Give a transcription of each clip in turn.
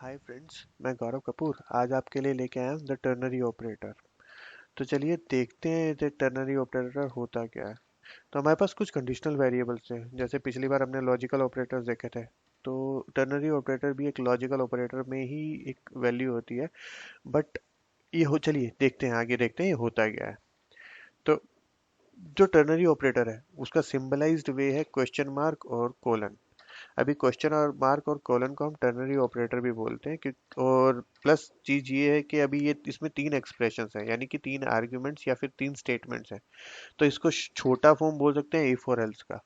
Hi friends, मैं गौरव कपूर आज आपके लिए लेके आया हूँ द टर्नरी ऑपरेटर। तो चलिए देखते हैं ये टर्नरी ऑपरेटर होता क्या है। तो हमारे पास कुछ कंडीशनल वेरिएबल्स हैं, जैसे पिछली बार हमने लॉजिकल ऑपरेटर्स देखे थे। तो टर्नरी ऑपरेटर भी एक लॉजिकल ऑपरेटर में ही एक वैल्यू होती है। बट ये हो चलिए देखते हैं, आगे देखते हैं ये होता क्या है। तो जो टर्नरी ऑपरेटर है उसका सिंबलाइज्ड वे है क्वेश्चन मार्क और कोलन। अभी क्वेश्चन और मार्क और कोलन को हम टर्नरी ऑपरेटर भी बोलते हैं कि और प्लस चीज ये है कि अभी ये इसमें तीन एक्सप्रेशंस हैं, यानी कि तीन आर्ग्यूमेंट्स या फिर तीन स्टेटमेंट्स हैं। तो इसको छोटा फॉर्म बोल सकते हैं इफ और एल्स का।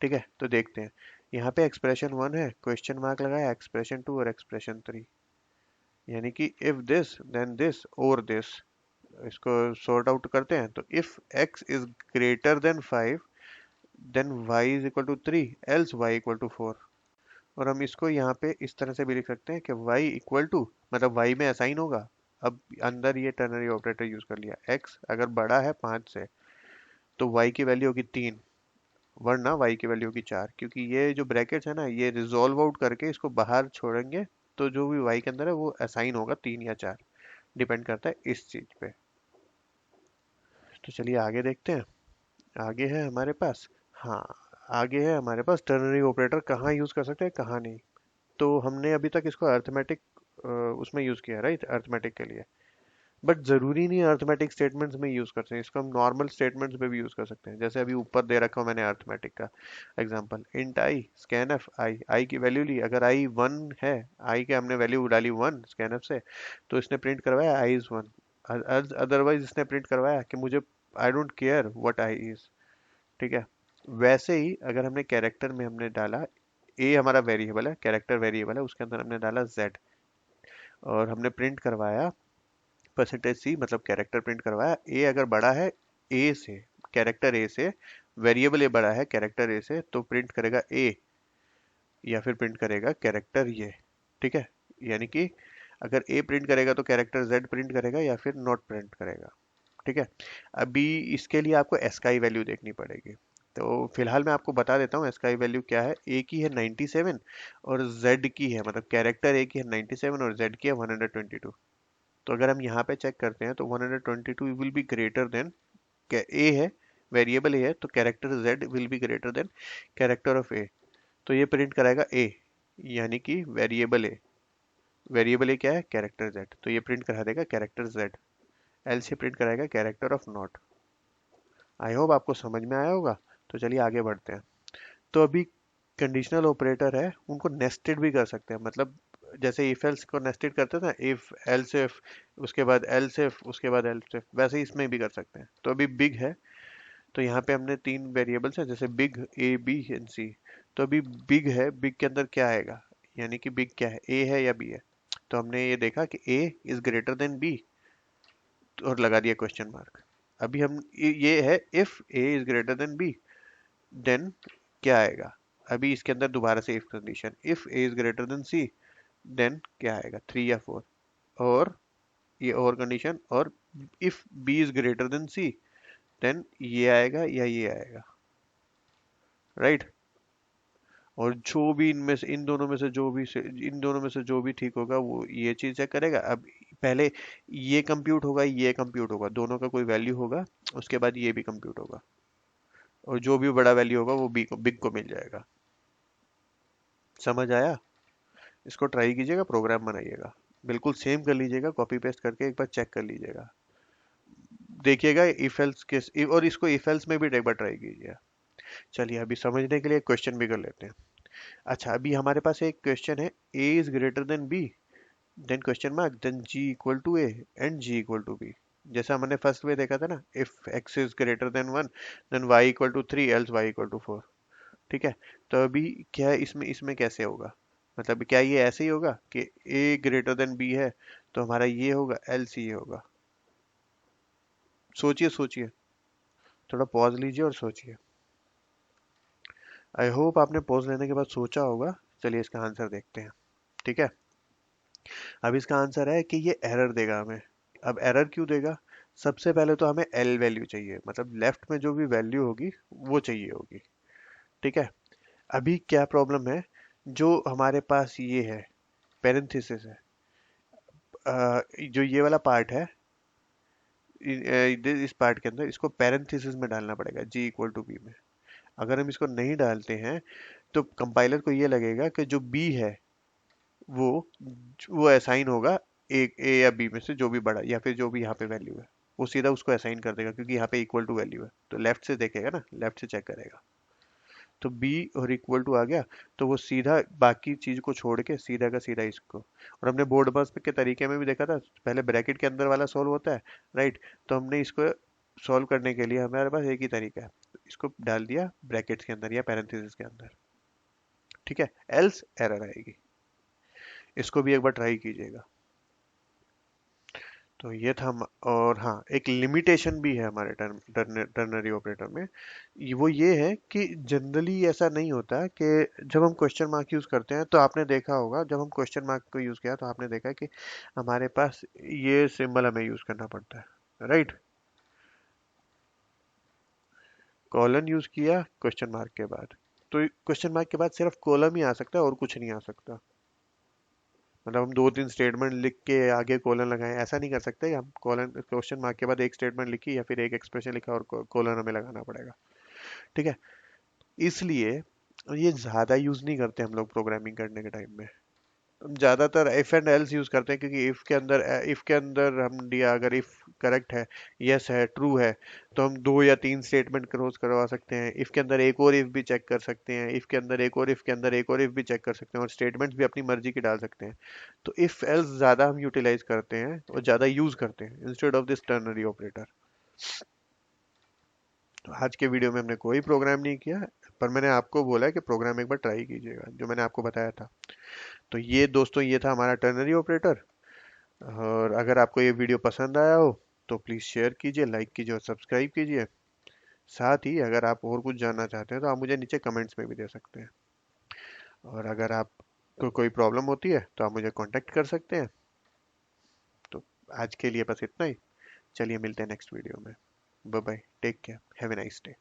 ठीक है, तो देखते हैं। यहाँ पे एक्सप्रेशन वन है, क्वेश्चन मार्क लगाया, एक्सप्रेशन टू और एक्सप्रेशन थ्री, यानी कि इफ दिस देन दिस और दिस। इसको सॉर्ट आउट करते हैं तो if x is greater than 5 then y is equal to 3 else y equal to 4। और हम इसको यहाँ पे इस तरह से भी लिख सकते हैं कि y इक्वल टू मतलब y में असाइन होगा। अब अंदर ये टर्नरी ऑपरेटर यूज कर लिया, x अगर बड़ा है 5 से तो y की वैल्यू होगी 3, वरना y की वैल्यू होगी 4, क्योंकि ये जो ब्रैकेट्स है ना ये रिजॉल्व आउट करके इसको बाहर छोड़ेंगे। तो जो भी y के अंदर है वो असाइन होगा 3 या 4, डिपेंड करता है इस चीज पे। तो चलिए आगे देखते हैं। आगे है हमारे पास, हाँ, आगे है हमारे पास टर्नरी ऑपरेटर कहाँ यूज कर सकते हैं कहाँ नहीं। तो हमने अभी तक इसको अर्थमेटिक उसमें यूज किया, राइट, अर्थमेटिक के लिए। बट जरूरी नहीं अर्थमेटिक स्टेटमेंट्स में यूज करते हैं इसको, हम नॉर्मल स्टेटमेंट्स में भी यूज कर सकते हैं। जैसे अभी ऊपर दे रखा हूँ मैंने अर्थमेटिक का example, int I scanf I, I की वैल्यू ली, अगर आई 1 है, आई के हमने वैल्यू डाली 1 स्कैन एफ से, तो इसने प्रिंट करवाया आई इज 1। अदरवाइज इसने प्रिंट करवाया कि मुझे I don't care what I is. ठीक है, वैसे ही अगर हमने कैरेक्टर में हमने डाला, ए हमारा वेरिएबल है, कैरेक्टर वेरिएबल है, उसके अंदर हमने डाला जेड और हमने प्रिंट करवाया परसेंटेज सी, मतलब कैरेक्टर प्रिंट करवाया। ए अगर बड़ा है ए से, कैरेक्टर ए से, वेरिएबल ए बड़ा है कैरेक्टर ए से, तो प्रिंट करेगा ए या फिर प्रिंट करेगा कैरेक्टर ये। ठीक है, यानी कि अगर ए प्रिंट करेगा तो कैरेक्टर जेड प्रिंट करेगा या फिर नॉट प्रिंट करेगा। ठीक है, अभी इसके लिए आपको एसकाई वैल्यू देखनी पड़ेगी। तो फिलहाल मैं आपको बता देता हूँ एसकाई वैल्यू क्या है। ए की है 97 और जेड की है, मतलब कैरेक्टर ए की है 97 और जेड की है 122। तो अगर हम यहाँ पे चेक करते हैं तो 122 will be greater than, A है, वेरिएबल ए है, तो character Z will be greater than character of A. तो ये प्रिंट कराएगा ए, यानी कि वेरिएबल ए, वेरिएबल ए क्या है कैरेक्टर जेड, तो ये प्रिंट करा देगा कैरेक्टर जेड। एल से प्रिंट कराएगा character of not. I hope आपको समझ में आया होगा। तो चलिए आगे बढ़ते हैं। तो अभी कंडीशनल ऑपरेटर है, उनको नेस्टेड भी कर सकते हैं, मतलब जैसे इफ एल्स को नेस्टेड करते थे ना, इफ एल्स इफ, उसके बाद एल्स इफ, उसके बाद एल्स इफ, वैसे ही इसमें भी कर सकते हैं। तो अभी बिग है, तो यहाँ पे हमने तीन वेरिएबल्स हैं, जैसे बिग ए बी एंड सी। तो अभी बिग है, बिग के अंदर क्या आएगा, यानी कि बिग क्या है, ए है या बी है। तो हमने ये देखा कि A is greater than B और लगा दिया क्वेश्चन मार्क। अभी हम ये है if A is greater than B, then क्या आएगा। अभी इसके अंदर दोबारा से if condition, if A is greater than C, then क्या आएगा 3 या 4। और ये और कंडीशन, और if B is greater than C, then ये आएगा या ये आएगा, राइट। और जो भी इनमें से, इन दोनों में से जो भी से, इन दोनों में से जो भी ठीक होगा वो ये चीज चेक करेगा। अब पहले ये कंप्यूट होगा, ये कंप्यूट होगा, दोनों का कोई वैल्यू होगा, उसके बाद ये भी कंप्यूट होगा, और जो भी बड़ा वैल्यू होगा वो बी को, बिग को मिल जाएगा। समझ आया। इसको ट्राई कीजिएगा, प्रोग्राम बनाइएगा, बिल्कुल सेम कर लीजिएगा, कॉपी पेस्ट करके एक बार चेक कर लीजिएगा, देखिएगा इफ एल्स के, और इसको इफ एल्स में भी एक बार ट्राई कीजिए। चलिए अभी समझने के लिए क्वेश्चन भी कर लेते हैं। अच्छा, अभी हमारे पास एक क्वेश्चन है, A is greater than B, then question mark, then G equal to A and G equal to B. जैसा हमने फर्स्ट में देखा था ना, if X is greater than 1 then Y equal to 3 else Y equal to 4। ठीक है, तो अभी क्या है इसमें, इसमें कैसे होगा, मतलब क्या ये ऐसे ही होगा कि ए ग्रेटर देन बी है तो हमारा ये होगा एल सी ये होगा। सोचिए सोचिए, थोड़ा पॉज लीजिए और सोचिए। आई होप आपने पॉज लेने के बाद सोचा होगा। चलिए इसका आंसर देखते हैं। ठीक है, अब इसका आंसर है कि ये एरर देगा हमें। अब एरर क्यों देगा, सबसे पहले तो हमें एल वैल्यू चाहिए, मतलब लेफ्ट में जो भी वैल्यू होगी वो चाहिए होगी। ठीक है, अभी क्या प्रॉब्लम है, जो हमारे पास ये है, पैरेंथेसिस है। जो ये वाला पार्ट है, इस पार्ट के अंदर इसको पैरेंथेसिस में डालना पड़ेगा, जी इक्वल टू बी में। अगर हम इसको नहीं डालते हैं तो कंपाइलर को ये लगेगा कि जो बी है वो वो असाइन होगा एक ए या बी में से जो भी बड़ा, या फिर जो भी यहाँ पे वैल्यू है वो सीधा उसको असाइन कर देगा, क्योंकि यहाँ पे इक्वल टू वैल्यू है तो लेफ्ट से देखेगा ना, लेफ्ट से चेक करेगा। तो बी और इक्वल टू आ गया तो वो सीधा बाकी चीज को छोड़ के सीधा का सीधा इसको। और हमने बोर्ड बस के तरीके में भी देखा था, पहले ब्रैकेट के अंदर वाला सॉल्व होता है, राइट। तो हमने इसको सॉल्व करने के लिए हमारे पास एक ही तरीका है, इसको डाल दिया ब्रैकेट्स के अंदर या पैरेंथेसिस के अंदर, ठीक है, एल्स एरर आएगी। इसको भी एक बार ट्राई कीजिएगा। तो ये था और हाँ, एक लिमिटेशन भी है हमारे टर्नरी ऑपरेटर में। वो ये है कि जनरली ऐसा नहीं होता कि जब हम क्वेश्चन मार्क यूज करते हैं, तो आपने देखा होगा जब हम क्वेश्चन मार्क को यूज किया तो आपने देखा कि हमारे पास ये सिंबल हमें यूज करना पड़ता है, राइट। कॉलन यूज किया क्वेश्चन मार्क के बाद, तो क्वेश्चन मार्क के बाद सिर्फ कॉलम ही आ सकता है और कुछ नहीं आ सकता। मतलब हम दो तीन स्टेटमेंट लिख के आगे कोलन लगाएं, ऐसा नहीं कर सकते। हम कोलन क्वेश्चन मार्क के बाद एक स्टेटमेंट लिखी या फिर एक एक्सप्रेशन लिखा और कोलन हमें लगाना पड़ेगा, ठीक है। इसलिए ये ज्यादा यूज नहीं करते हम लोग प्रोग्रामिंग करने के टाइम में। हम ज्यादातर इफ एंड एल्स यूज करते हैं, क्योंकि इफ के अंदर हम दिया अगर इफ करेक्ट है, यस है, ट्रू है, तो हम दो या तीन स्टेटमेंट क्रॉस करवा सकते हैं। इफ के अंदर एक और इफ भी चेक कर सकते हैं, इफ के अंदर एक और इफ के अंदर एक और इफ भी चेक कर सकते हैं, और स्टेटमेंट्स भी अपनी मर्जी की डाल सकते हैं। तो इफ एल्स ज्यादा हम यूटिलाइज करते हैं और ज्यादा यूज करते हैं instead of this ternary operator. तो आज के वीडियो में हमने कोई प्रोग्राम नहीं किया, पर मैंने आपको बोला है कि प्रोग्राम एक बार ट्राई कीजिएगा जो मैंने आपको बताया था। तो ये दोस्तों, ये था हमारा टर्नरी ऑपरेटर। और अगर आपको ये वीडियो पसंद आया हो तो प्लीज़ शेयर कीजिए, लाइक कीजिए और सब्सक्राइब कीजिए। साथ ही अगर आप और कुछ जानना चाहते हैं तो आप मुझे नीचे कमेंट्स में भी दे सकते हैं। और अगर आपको कोई प्रॉब्लम होती है तो आप मुझे कांटेक्ट कर सकते हैं। तो आज के लिए बस इतना ही। चलिए मिलते हैं नेक्स्ट वीडियो में। Bye bye, take care, have a nice day.